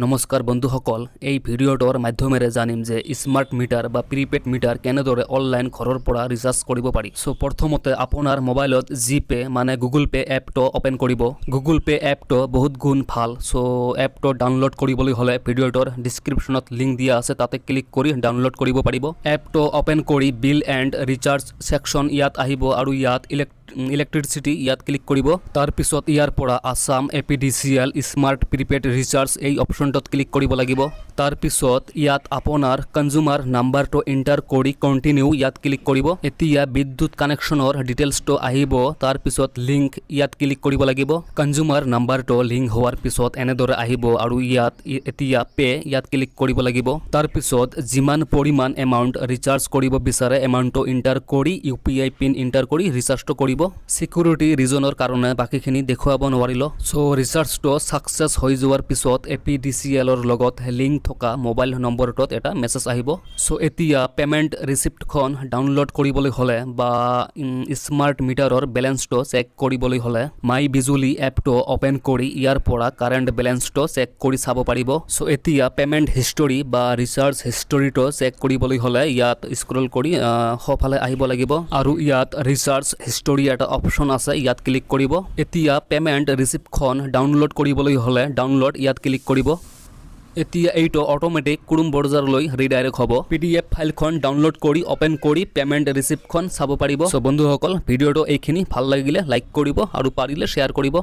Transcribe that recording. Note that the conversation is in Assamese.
নমস্কাৰ বন্ধুসকল, এই ভিডিঅ'টোৰ মাধ্যমেৰে জানিম যে স্মাৰ্ট মিটাৰ বা প্ৰিপেড মিটাৰ কেনেদৰে অনলাইন ঘৰৰ পৰা ৰিচাৰ্জ কৰিব পাৰি। সো প্ৰথমতে আপোনাৰ মোবাইলত জিপে মানে গুগল পে এপটো ওপেন কৰিব। গুগল পে এপটো বহুত গুণ ভাল। সো এপটো ডাউনলোড কৰিবলৈ হ'লে ভিডিঅ'টোৰ ডিছক্ৰিপশ্যনত লিংক দিয়া আছে, তাতে ক্লিক কৰি ডাউনলোড কৰিব পাৰিব। এপটো ওপেন কৰি বিল এণ্ড ৰিচাৰ্জ ছেকশ্যন ইয়াত আহিব আৰু ইয়াত ইলেক্ট্ৰিচিটি ইয়াত ক্লিক কৰিব। তাৰপিছত ইয়াৰ পৰা Assam APDCL smart prepaid recharge এই অপশ্যনটোত ক্লিক কৰিব লাগিব। তাৰপিছত ইয়াত আপোনাৰ কনজিউমাৰ নাম্বাৰটো এণ্টাৰ কৰি কণ্টিনিউ ইয়াত ক্লিক কৰিব। এতিয়া বিদ্যুৎ কানেকশ্যনৰ ডিটেইলছটো আহিব। তাৰপিছত লিংক ইয়াত ক্লিক কৰিব লাগিব। কনজিউমাৰ নাম্বাৰটো লিংক হোৱাৰ পিছত এনেদৰে আহিব আৰু ইয়াত এতিয়া পে ইয়াত ক্লিক কৰিব লাগিব। তাৰপিছত যিমান পৰিমাণ এমাউণ্ট ৰিচাৰ্জ কৰিব বিচাৰে এমাউণ্টটো এণ্টাৰ কৰি UPI পিন এণ্টাৰ কৰি ৰিচাৰ্জটো কৰিব। সিকিউৰিটি ৰিজনৰ কাৰণে বাকীখিনি দেখুৱাব নোৱাৰিলো। সো ৰিচাৰ্জটো সাকসেছ হৈ যোৱাৰ পিছত APDCLৰ লগত লিংক থকা মোবাইল নম্বৰটোত এটা মেছেজ আহিব। সো এতিয়া পেমেণ্ট ৰিচিপ্টখন ডাউনলোড কৰিবলৈ হ'লে বা স্মাৰ্ট মিটাৰৰ বেলেঞ্চটো চেক কৰিবলৈ হ'লে মাই বিজুলী এপটো ওপেন কৰি ইয়াৰ পৰা কাৰেণ্ট বেলেঞ্চটো চেক কৰি চাব পাৰিব। সো এতিয়া পেমেণ্ট হিষ্টৰী বা ৰিচাৰ্জ হিষ্টৰীটো চেক কৰিবলৈ হ'লে ইয়াত স্ক্ৰল কৰি সোঁফালে আহিব লাগিব আৰু ইয়াত ৰিচাৰ্জ হিষ্টৰী এটা অপশ্যন আছে, ইয়াত ক্লিক কৰিব। এতিয়া পেমেণ্ট ৰিচিপ্টখন ডাউনলোড কৰিবলৈ হ'লে ডাউনলোড ইয়াত ক্লিক কৰিব। এতিয়া এইটো অটোমেটিক ক্ৰোম ব্ৰাউজাৰলৈ ৰিডাইৰেক্ট হ'ব। PDF ফাইলখন ডাউনলোড কৰি ওপেন কৰি পেমেণ্ট ৰিচিপ্টখন চাব পাৰিব। সো বন্ধুসকল, ভিডিঅ'টো এইখিনি ভাল লাগিলে লাইক কৰিব আৰু পাৰিলে শ্বেয়াৰ কৰিব।